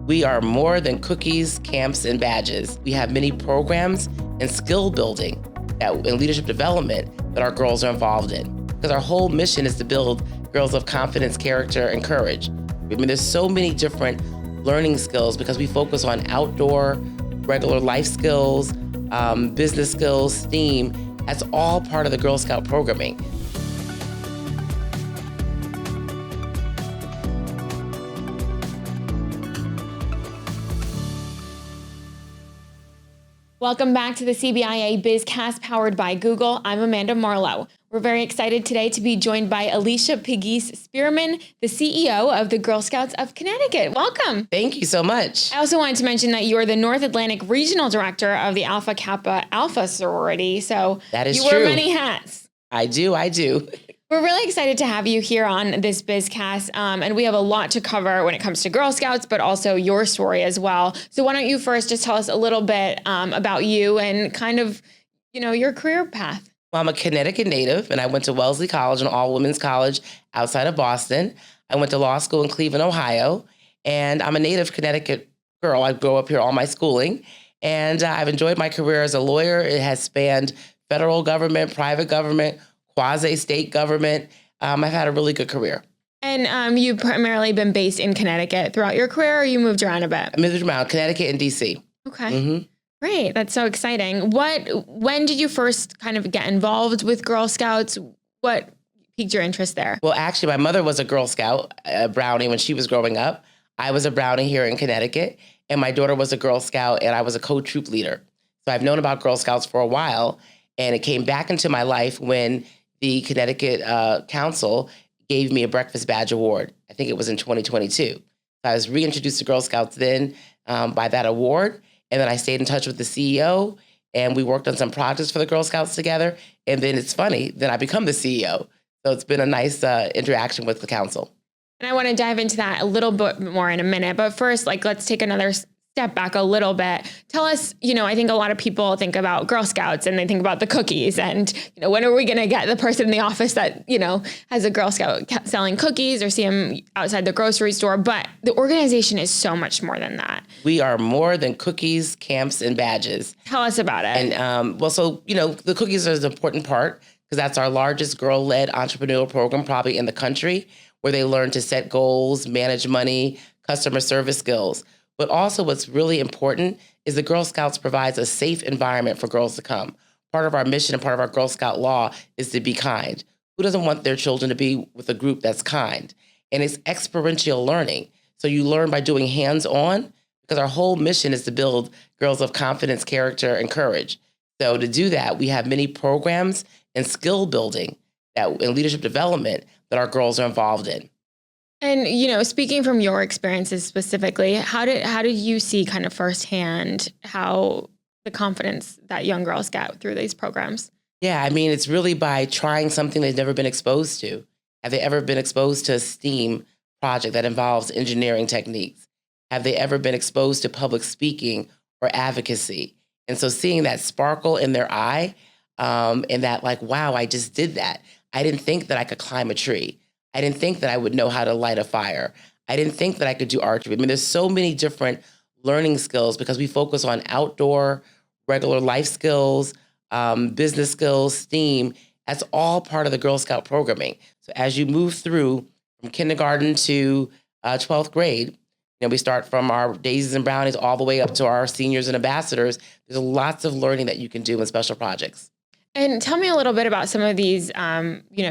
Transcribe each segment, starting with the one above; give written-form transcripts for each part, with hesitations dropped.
We are more than cookies, camps, and badges. We have many programs and skill building and leadership development that our girls are involved in. Because our whole mission is to build girls of confidence, character, and courage. I mean, there's so many different learning skills because we focus on outdoor, regular life skills, business skills, STEAM. That's all part of the Girl Scout programming. Welcome back to the CBIA BizCast powered by Google. I'm Amanda Marlowe. We're very excited today to be joined by Elicia Pegues Spearman, the CEO of the Girl Scouts of Connecticut. Welcome. Thank you so much. I also wanted to mention that you are the North Atlantic Regional Director of the Alpha Kappa Alpha sorority. So that is you true. wear many hats. I do. We're really excited to have you here on this BizCast, and we have a lot to cover when it comes to Girl Scouts, but also your story as well. So why don't you first just tell us a little bit about you and kind of, your career path? Well, I'm a Connecticut native, and I went to Wellesley College, an all-women's college outside of Boston. I went to law school in Cleveland, Ohio, and I'm a native Connecticut girl. I grew up here all my schooling, and I've enjoyed my career as a lawyer. It has spanned federal government, private government, quasi-state government. I've had a really good career. And you've primarily been based in Connecticut throughout your career, or you moved around a bit? I moved around Connecticut and D.C. Okay. Mm-hmm. Great. That's so exciting. When did you first kind of get involved with Girl Scouts? What piqued your interest there? Well, actually, my mother was a Girl Scout Brownie when she was growing up. I was a Brownie here in Connecticut, and my daughter was a Girl Scout, and I was a co-troop leader. So I've known about Girl Scouts for a while, and it came back into my life when the Connecticut counsel gave me a breakfast badge award. I think it was in 2022. So I was reintroduced to Girl Scouts then by that award. And then I stayed in touch with the CEO, and we worked on some projects for the Girl Scouts together. And then it's funny, then I become the CEO. So it's been a nice interaction with the council. And I want to dive into that a little bit more in a minute. But first, let's take another step back a little bit. Tell us, I think a lot of people think about Girl Scouts and they think about the cookies and, when are we going to get the person in the office that, has a Girl Scout selling cookies or see them outside the grocery store. But the organization is so much more than that. We are more than cookies, camps, and badges. Tell us about it. And the cookies are an important part because that's our largest girl-led entrepreneurial program probably in the country, where they learn to set goals, manage money, customer service skills. But also what's really important is the Girl Scouts provides a safe environment for girls to come. Part of our mission and part of our Girl Scout law is to be kind. Who doesn't want their children to be with a group that's kind? And it's experiential learning. So you learn by doing hands-on because our whole mission is to build girls of confidence, character, and courage. So to do that, we have many programs and skill building and leadership development that our girls are involved in. And, speaking from your experiences specifically, how did you see kind of firsthand how the confidence that young girls get through these programs? Yeah, I mean, it's really by trying something they've never been exposed to. Have they ever been exposed to a STEAM project that involves engineering techniques? Have they ever been exposed to public speaking or advocacy? And so seeing that sparkle in their eye and that wow, I just did that. I didn't think that I could climb a tree. I didn't think that I would know how to light a fire. I didn't think that I could do archery. I mean, there's so many different learning skills because we focus on outdoor, regular life skills, business skills, STEAM. That's all part of the Girl Scout programming. So as you move through from kindergarten to 12th grade, we start from our daisies and brownies all the way up to our seniors and ambassadors. There's lots of learning that you can do in special projects. And tell me a little bit about some of these,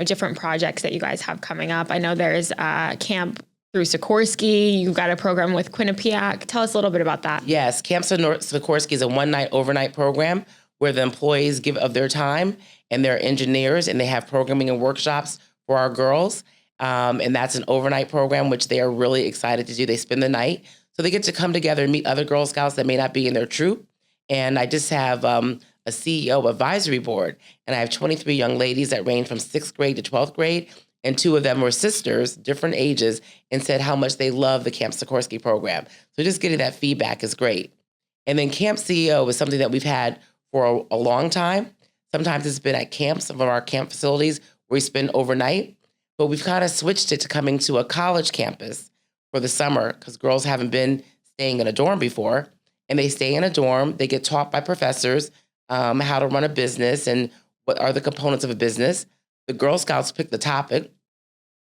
different projects that you guys have coming up. I know there's Camp through Sikorsky. You've got a program with Quinnipiac. Tell us a little bit about that. Yes, Camp Sikorsky is a one-night overnight program where the employees give of their time and they're engineers and they have programming and workshops for our girls. And that's an overnight program, which they are really excited to do. They spend the night. So they get to come together and meet other Girl Scouts that may not be in their troop. And I just have a CEO advisory board, and I have 23 young ladies that range from 6th grade to 12th grade, and 2 of them were sisters, different ages, and said how much they love the Camp Sikorsky program. So just getting that feedback is great. And then Camp CEO is something that we've had for a long time. Sometimes it's been at camps, some of our camp facilities where we spend overnight, but we've kind of switched it to coming to a college campus for the summer because girls haven't been staying in a dorm before, and they stay in a dorm. They get taught by professors how to run a business and what are the components of a business. The Girl Scouts picked the topic.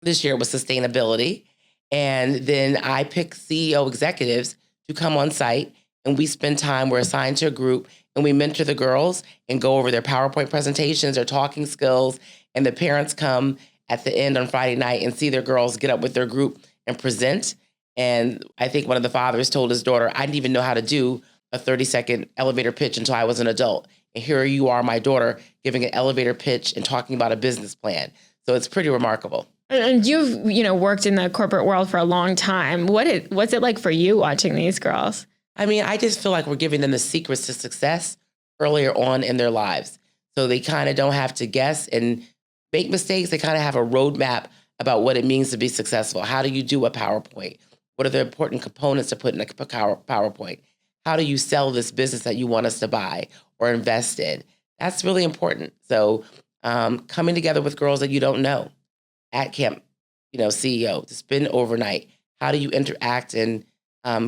This year was sustainability. And then I pick CEO executives to come on site, and we spend time, we're assigned to a group, and we mentor the girls and go over their PowerPoint presentations, their talking skills, and the parents come at the end on Friday night and see their girls get up with their group and present. And I think one of the fathers told his daughter, I didn't even know how to do a 30-second elevator pitch until I was an adult. And here you are, my daughter, giving an elevator pitch and talking about a business plan. So it's pretty remarkable. And you've, worked in the corporate world for a long time. What's it like for you watching these girls? I mean, I just feel like we're giving them the secrets to success earlier on in their lives. So they kind of don't have to guess and make mistakes. They kind of have a roadmap about what it means to be successful. How do you do a PowerPoint? What are the important components to put in a PowerPoint? How do you sell this business that you want us to buy or invest in? That's really important. So coming together with girls that you don't know at camp, CEO, to spend overnight. How do you interact and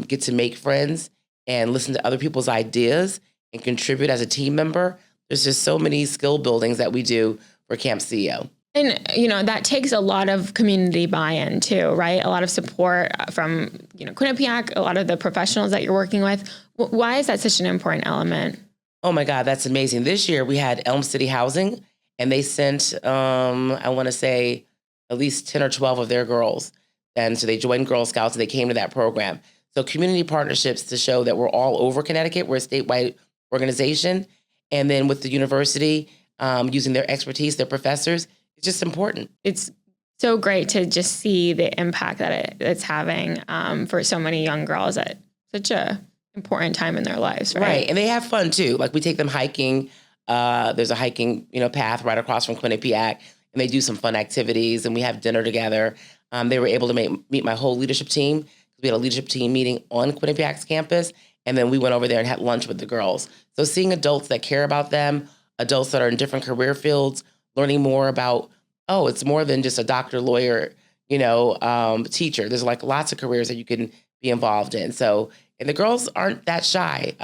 get to make friends and listen to other people's ideas and contribute as a team member? There's just so many skill buildings that we do for Camp CEO. And, that takes a lot of community buy-in too, right? A lot of support from, Quinnipiac, a lot of the professionals that you're working with. Why is that such an important element? Oh my God, that's amazing. This year we had Elm City Housing, and they sent, I want to say, at least 10 or 12 of their girls. And so they joined Girl Scouts and they came to that program. So community partnerships to show that we're all over Connecticut. We're a statewide organization. And then with the university, using their expertise, their professors, it's just important. It's so great to just see the impact that it's having for so many young girls at such a important time in their lives, right? Right. And they have fun too. Like we take them hiking. There's a hiking, path right across from Quinnipiac. And they do some fun activities, and we have dinner together. They were able to meet my whole leadership team. We had a leadership team meeting on Quinnipiac's campus, and then we went over there and had lunch with the girls. So seeing adults that care about them, adults that are in different career fields, learning more about, it's more than just a doctor, lawyer, teacher. There's like lots of careers that you can be involved in. So, and the girls aren't that shy.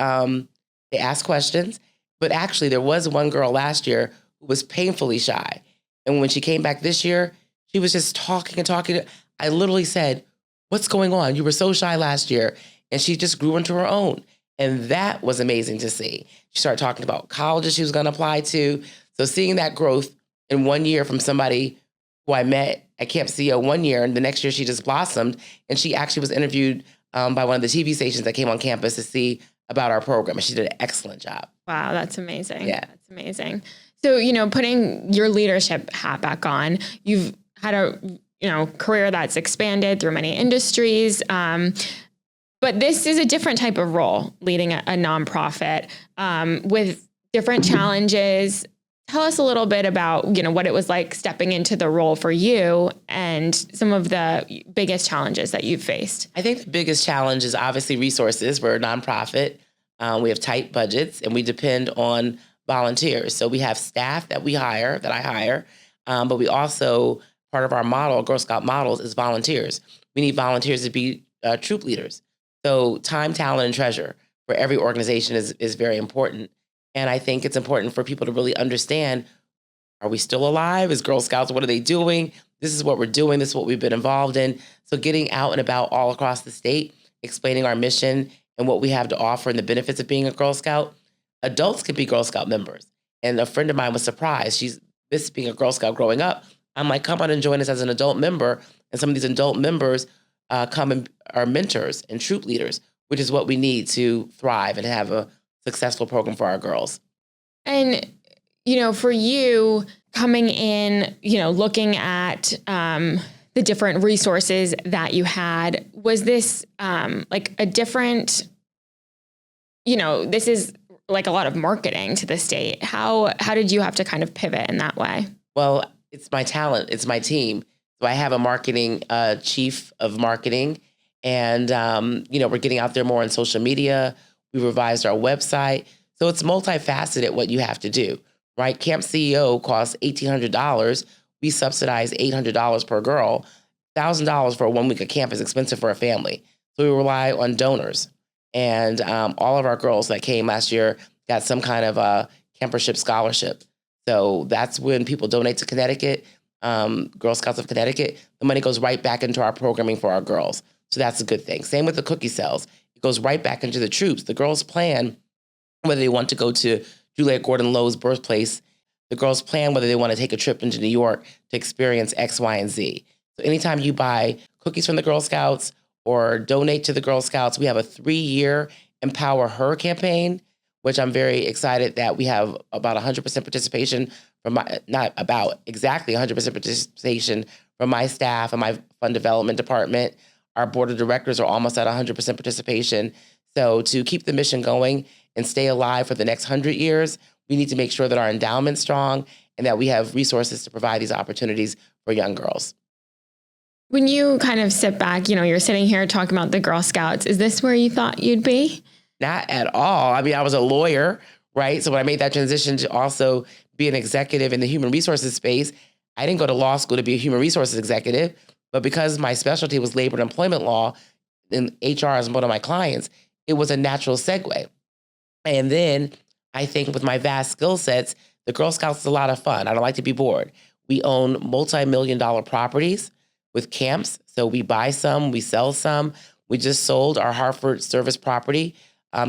They ask questions, but actually there was one girl last year who was painfully shy. And when she came back this year, she was just talking and talking. I literally said, what's going on? You were so shy last year. And she just grew into her own. And that was amazing to see. She started talking about colleges she was going to apply to. So seeing that growth in 1 year from somebody who I met at Camp CEO 1 year, and the next year she just blossomed. And she actually was interviewed by one of the TV stations that came on campus to see about our program. And she did an excellent job. Wow, that's amazing. Yeah. That's amazing. So, putting your leadership hat back on, you've had a, career that's expanded through many industries. But this is a different type of role, leading a nonprofit with different challenges. Tell us a little bit about, what it was like stepping into the role for you and some of the biggest challenges that you've faced. I think the biggest challenge is obviously resources. We're a nonprofit. We have tight budgets, and we depend on volunteers. So we have staff that I hire, but we also, part of our model, Girl Scout models, is volunteers. We need volunteers to be troop leaders. So time, talent, and treasure for every organization is very important. And I think it's important for people to really understand, are we still alive? Is Girl Scouts, what are they doing? This is what we're doing. This is what we've been involved in. So getting out and about all across the state, explaining our mission and what we have to offer and the benefits of being a Girl Scout. Adults can be Girl Scout members. And a friend of mine was surprised. She's missed being a Girl Scout growing up. I'm like, come on and join us as an adult member. And some of these adult members come and are mentors and troop leaders, which is what we need to thrive and have a successful program for our girls. And, for you coming in, looking at the different resources that you had, was this like a different, this is like a lot of marketing to the state. How did you have to kind of pivot in that way? Well, it's my talent. It's my team. So I have a marketing chief of marketing, and we're getting out there more on social media. We revised our website. So it's multifaceted what you have to do, right? Camp CEO costs $1,800. We subsidize $800 per girl. $1,000 for a 1 week of camp is expensive for a family. So we rely on donors. And all of our girls that came last year got some kind of a campership scholarship. So that's when people donate to Connecticut, Girl Scouts of Connecticut, the money goes right back into our programming for our girls. So that's a good thing. Same with the cookie sales. It goes right back into the troops. The girls plan whether they want to go to Juliette Gordon Lowe's birthplace. The girls plan whether they want to take a trip into New York to experience X, Y, and Z. So anytime you buy cookies from the Girl Scouts or donate to the Girl Scouts, we have a 3-year Empower Her campaign, which I'm very excited that we have about 100% participation from my, not about, exactly 100% participation from my staff and my fund development department. Our board of directors are almost at 100% participation. So to keep the mission going and stay alive for the next 100 years, we need to make sure that our endowment's strong and that we have resources to provide these opportunities for young girls. When you kind of sit back, you're sitting here talking about the Girl Scouts. Is this where you thought you'd be? Not at all. I mean, I was a lawyer, right? So when I made that transition to also be an executive in the human resources space, I didn't go to law school to be a human resources executive, but because my specialty was labor and employment law and HR as one of my clients, it was a natural segue. And then I think with my vast skill sets, the Girl Scouts is a lot of fun. I don't like to be bored. We own multi-million-dollar properties with camps. So we buy some, we sell some. We just sold our Hartford service property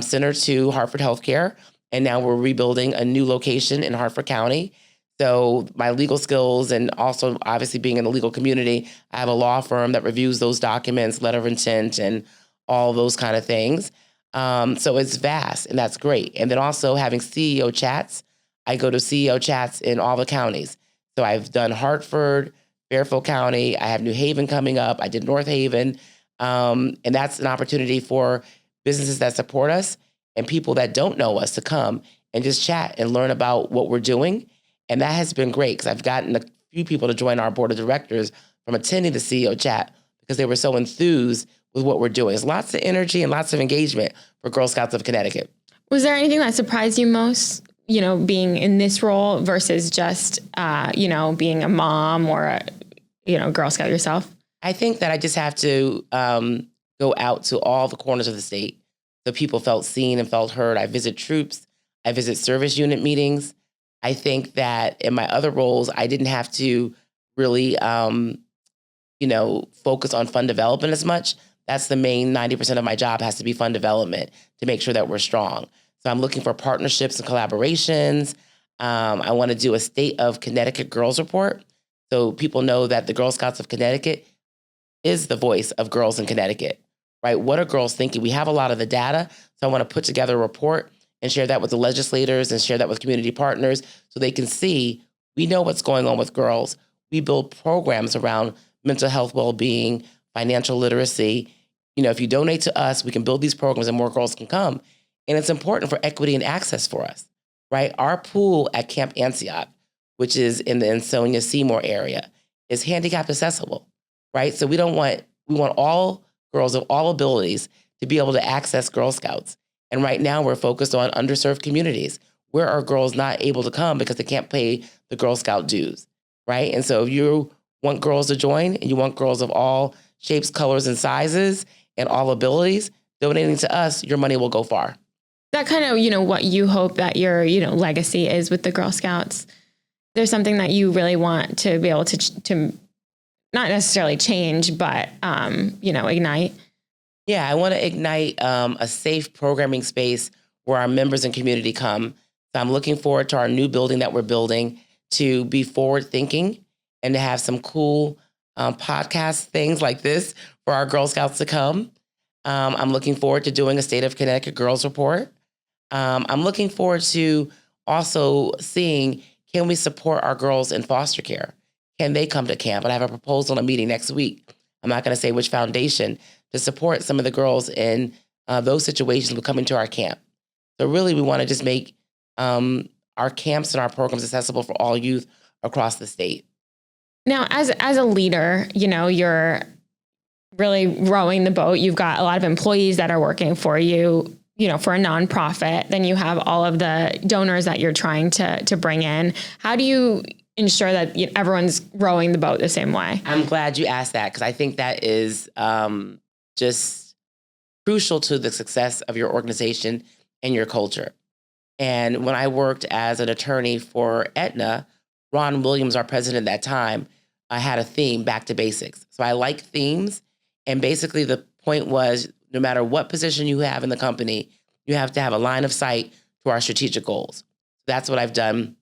center to Hartford Healthcare. And now we're rebuilding a new location in Hartford County. So my legal skills and also obviously being in the legal community, I have a law firm that reviews those documents, letter of intent, and all those kind of things. So it's vast, and that's great. And then also having CEO chats. I go to CEO chats in all the counties. So I've done Hartford, Fairfield County. I have New Haven coming up. I did North Haven. And that's an opportunity for businesses that support us and people that don't know us to come and just chat and learn about what we're doing. And that has been great because I've gotten a few people to join our board of directors from attending the CEO chat because they were so enthused with what we're doing. There's lots of energy and lots of engagement for Girl Scouts of Connecticut. Was there anything that surprised you most, being in this role versus just, being a mom or a, Girl Scout yourself? I think that I just have to go out to all the corners of the state so people felt seen and felt heard. I visit troops. I visit service unit meetings. I think that in my other roles, I didn't have to really, focus on fund development as much. That's the main 90% of my job has to be fund development to make sure that we're strong. So I'm looking for partnerships and collaborations. I want to do a State of Connecticut Girls Report. So people know that the Girl Scouts of Connecticut is the voice of girls in Connecticut, right? What are girls thinking? We have a lot of the data. So I want to put together a report and share that with the legislators and share that with community partners so they can see we know what's going on with girls. We build programs around mental health, well-being, financial literacy. If you donate to us, we can build these programs and more girls can come. And it's important for equity and access for us, right? Our pool at Camp Antioch, which is in the Ansonia Seymour area, is handicap accessible, right? So we want all girls of all abilities to be able to access Girl Scouts. And right now we're focused on underserved communities. Where are girls not able to come because they can't pay the Girl Scout dues, right? And so if you want girls to join and you want girls of all shapes, colors, and sizes and all abilities, donating to us, your money will go far. That kind of, what you hope that your, legacy is with the Girl Scouts. There's something that you really want to be able to not necessarily change, but, ignite. Yeah, I want to ignite a safe programming space where our members and community come. So I'm looking forward to our new building that we're building to be forward thinking and to have some cool podcast things like this for our Girl Scouts to come. I'm looking forward to doing a State of Connecticut Girls Report. I'm looking forward to also seeing, can we support our girls in foster care? Can they come to camp? And I have a proposal in a meeting next week. I'm not going to say which foundation to support some of the girls in those situations with coming to our camp. So really, we want to just make our camps and our programs accessible for all youth across the state. Now, as a leader, you're really rowing the boat. You've got a lot of employees that are working for you, for a nonprofit. Then you have all of the donors that you're trying to bring in. How do you ensure that everyone's rowing the boat the same way? I'm glad you asked that because I think that is just crucial to the success of your organization and your culture. And when I worked as an attorney for Aetna, Ron Williams, our president at that time, I had a theme, back to basics. So I like themes. And basically the point was, no matter what position you have in the company, you have to have a line of sight to our strategic goals. That's what I've done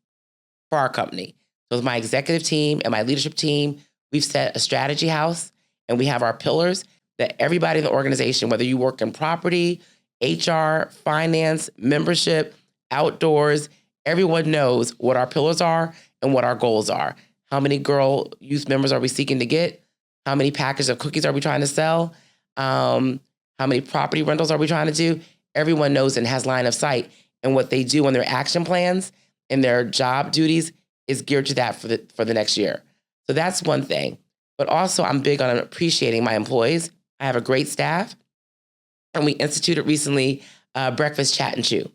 for our company. So with my executive team and my leadership team, we've set a strategy house, and we have our pillars that everybody in the organization, whether you work in property, HR, finance, membership, outdoors, everyone knows what our pillars are and what our goals are. How many girl youth members are we seeking to get? How many packages of cookies are we trying to sell? How many property rentals are we trying to do? Everyone knows and has line of sight. And what they do on their action plans and their job duties is geared to that for the next year. So that's one thing. But also I'm big on appreciating my employees. I have a great staff. And we instituted recently breakfast chat and chew.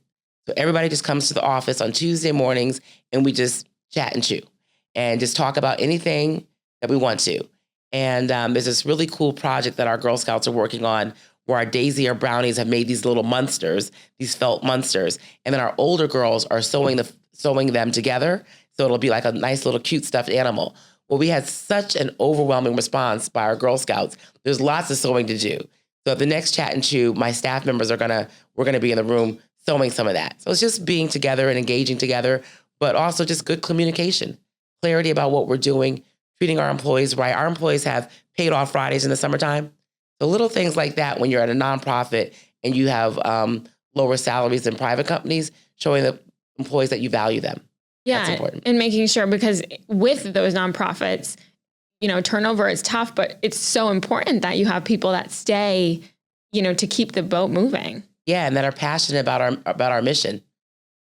So everybody just comes to the office on Tuesday mornings and we just chat and chew and just talk about anything that we want to. And there's this really cool project that our Girl Scouts are working on where our Daisy or brownies have made these little monsters, these felt monsters. And then our older girls are sewing them together. So it'll be like a nice little cute stuffed animal. Well, we had such an overwhelming response by our Girl Scouts. There's lots of sewing to do. So at the next chat and chew, my staff members we're gonna be in the room sewing some of that. So it's just being together and engaging together, but also just good communication, clarity about what we're doing, treating our employees right. Our employees have paid off Fridays in the summertime. So little things like that when you're at a nonprofit and you have lower salaries than private companies, showing the employees that you value them. Yeah, that's important. And making sure, because with those nonprofits, turnover is tough, but it's so important that you have people that stay, to keep the boat moving. Yeah, and that are passionate about our mission,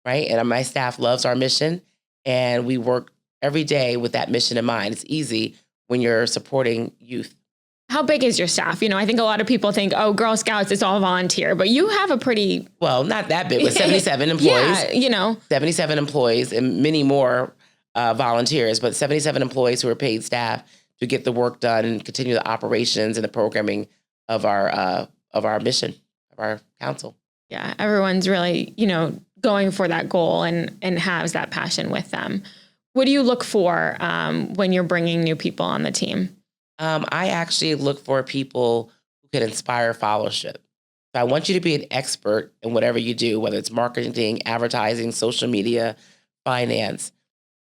right? And my staff loves our mission, and we work every day with that mission in mind. It's easy when you're supporting youth. How big is your staff? I think a lot of people think, oh, Girl Scouts, it's all volunteer, but you have a pretty... Well, not that big, but 77 employees. Yeah, 77 employees and many more volunteers, but 77 employees who are paid staff to get the work done and continue the operations and the programming of our mission, of our council. Yeah, everyone's really, going for that goal and has that passion with them. What do you look for when you're bringing new people on the team? I actually look for people who can inspire followership. So I want you to be an expert in whatever you do, whether it's marketing, advertising, social media, finance.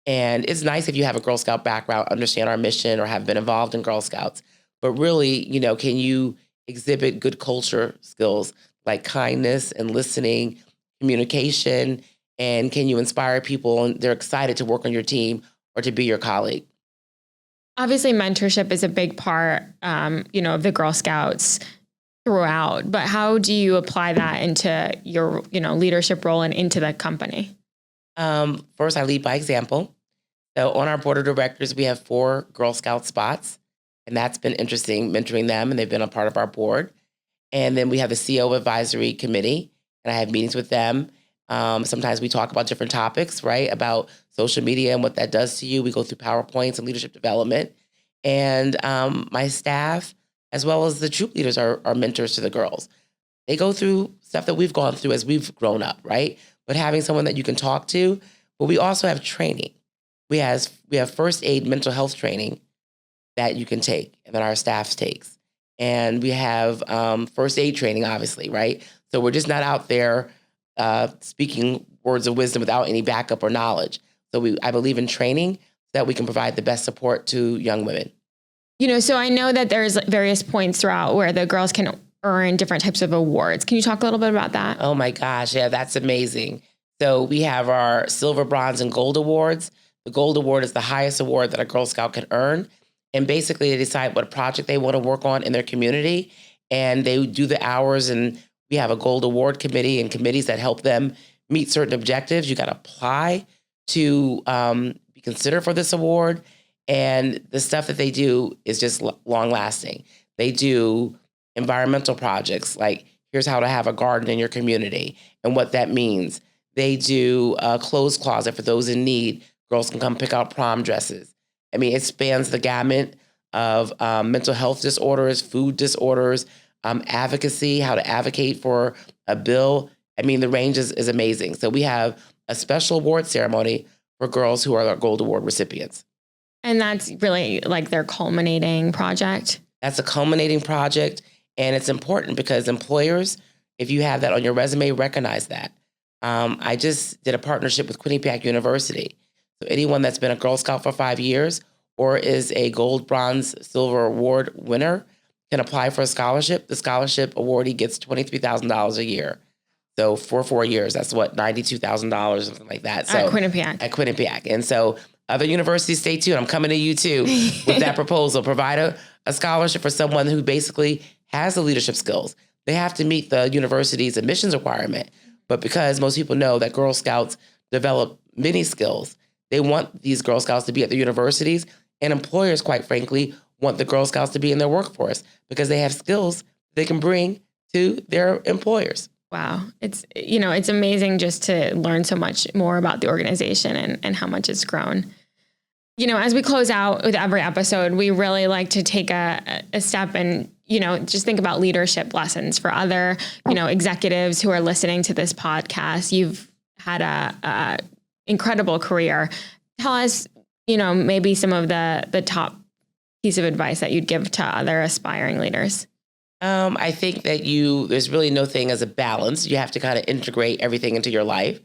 And it's nice if you have a Girl Scout background, understand our mission, or have been involved in Girl Scouts. But really, can you exhibit good culture skills like kindness and listening, communication, and can you inspire people and they're excited to work on your team or to be your colleague? Obviously, mentorship is a big part, of the Girl Scouts throughout. But how do you apply that into your, leadership role and into the company? First, I lead by example. So on our board of directors, we have 4 Girl Scout spots, and that's been interesting, mentoring them, and they've been a part of our board. And then we have the CEO Advisory Committee, and I have meetings with them. Sometimes we talk about different topics, right? About social media and what that does to you. We go through PowerPoints and leadership development. And my staff, as well as the troop leaders, are mentors to the girls. They go through stuff that we've gone through as we've grown up, right? But having someone that you can talk to. But we also have training. We have first aid mental health training that you can take and that our staff takes. And we have first aid training, obviously, right? So we're just not out there speaking words of wisdom without any backup or knowledge. So I believe in training so that we can provide the best support to young women. So I know that there's various points throughout where the girls can earn different types of awards. Can you talk a little bit about that? Oh my gosh, yeah, that's amazing. So we have our silver, bronze, and gold awards. The gold award is the highest award that a Girl Scout can earn. And basically they decide what project they want to work on in their community. And they do the hours, and we have a gold award committee and committees that help them meet certain objectives. You got to apply to be considered for this award. And the stuff that they do is just long lasting. They do environmental projects, like here's how to have a garden in your community and what that means. They do a clothes closet for those in need. Girls can come pick out prom dresses. I mean, it spans the gamut of mental health disorders, food disorders, advocacy, how to advocate for a bill. I mean, the range is amazing. So we have a special award ceremony for girls who are our Gold Award recipients. And that's really like their culminating project? That's a culminating project. And it's important because employers, if you have that on your resume, recognize that. I just did a partnership with Quinnipiac University. So anyone that's been a Girl Scout for 5 years or is a gold, bronze, silver award winner can apply for a scholarship. The scholarship awardee gets $23,000 a year. So for 4 years, that's what, $92,000, something like that. So at Quinnipiac. At Quinnipiac. And so other universities, stay tuned. I'm coming to you too with that proposal. Provide a scholarship for someone who basically has the leadership skills. They have to meet the university's admissions requirement. But because most people know that Girl Scouts develop many skills, they want these Girl Scouts to be at the universities, and employers, quite frankly, want the Girl Scouts to be in their workforce because they have skills they can bring to their employers. Wow. It's amazing just to learn so much more about the organization and how much it's grown. As we close out with every episode, we really like to take a step and, just think about leadership lessons for other, executives who are listening to this podcast. You've had a incredible career. Tell us, maybe some of the top piece of advice that you'd give to other aspiring leaders. I think that there's really no thing as a balance. You have to kind of integrate everything into your life.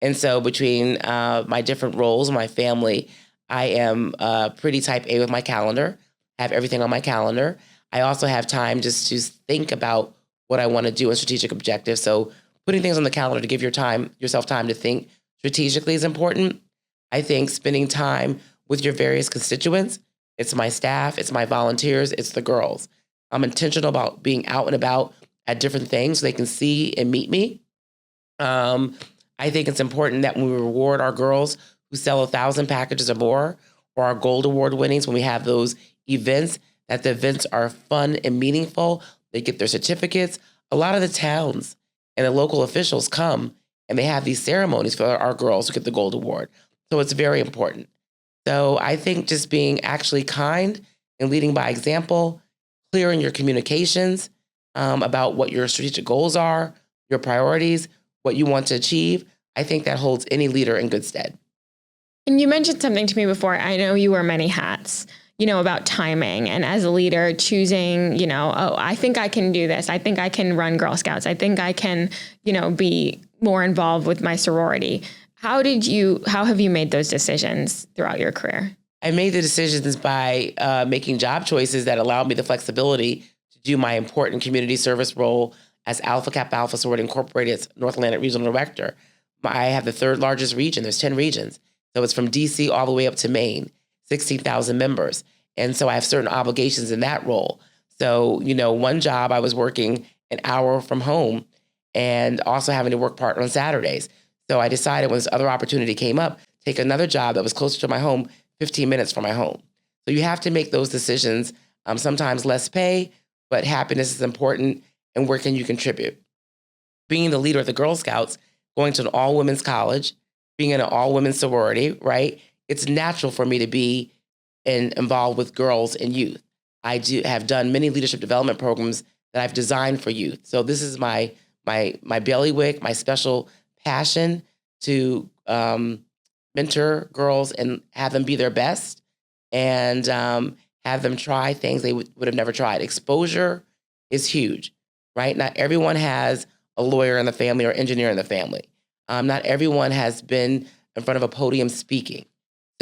And so between my different roles, my family, I am pretty type A with my calendar, have everything on my calendar. I also have time just to think about what I want to do in strategic objectives. So putting things on the calendar to give yourself time to think strategically is important. I think spending time with your various constituents, it's my staff, it's my volunteers, it's the girls. I'm intentional about being out and about at different things so they can see and meet me. I think it's important that when we reward our girls who sell 1,000 packages or more, or our Gold Award winnings, when we have those events, that the events are fun and meaningful. They get their certificates. A lot of the towns and the local officials come and they have these ceremonies for our girls who get the Gold Award. So it's very important. So I think just being actually kind and leading by example, clear in your communications about what your strategic goals are, your priorities, what you want to achieve, I think that holds any leader in good stead. And you mentioned something to me before. I know you wear many hats, about timing and as a leader choosing, I think I can do this. I think I can run Girl Scouts. I think I can, be more involved with my sorority. How have you made those decisions throughout your career? I made the decisions by making job choices that allowed me the flexibility to do my important community service role as Alpha Kappa Alpha Sorority Incorporated's North Atlantic Regional Director. I have the third largest region. There's 10 regions. So it's from DC all the way up to Maine, 16,000 members. And so I have certain obligations in that role. So, one job I was working an hour from home and also having to work part on Saturdays. So I decided when this other opportunity came up, take another job that was closer to my home, 15 minutes from my home. So you have to make those decisions. Sometimes less pay, but happiness is important. And where can you contribute? Being the leader of the Girl Scouts, going to an all-women's college, being in an all-women's sorority, right? It's natural for me to be involved with girls and youth. I have done many leadership development programs that I've designed for youth. So this is my bailiwick, my special passion to mentor girls and have them be their best and have them try things they would have never tried. Exposure is huge, right? Not everyone has a lawyer in the family or engineer in the family. Not everyone has been in front of a podium speaking.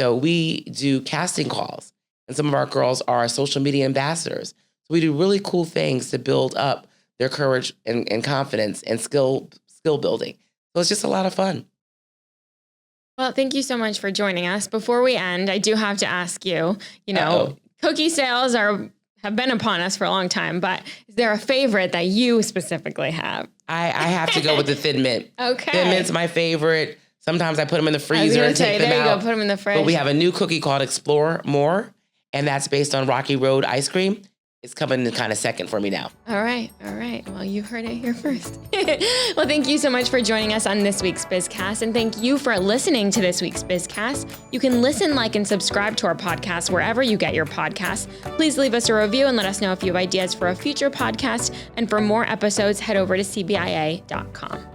So we do casting calls, and some of our girls are social media ambassadors. So we do really cool things to build up their courage and confidence and skill building. So it's just a lot of fun. Well, thank you so much for joining us. Before we end, I do have to ask you, cookie sales have been upon us for a long time, but is there a favorite that you specifically have? I have to go with the Thin Mint. Okay. Thin Mint's my favorite. Sometimes I put them in the freezer and take them out. There you go, put them in the fridge. But we have a new cookie called Explore More, and that's based on Rocky Road ice cream. it's coming kind of second for me now. All right. Well, you heard it here first. Well, thank you so much for joining us on this week's BizCast, and thank you for listening to this week's BizCast. You can listen, like, and subscribe to our podcast wherever you get your podcasts. Please leave us a review and let us know if you have ideas for a future podcast. And for more episodes, head over to CBIA.com.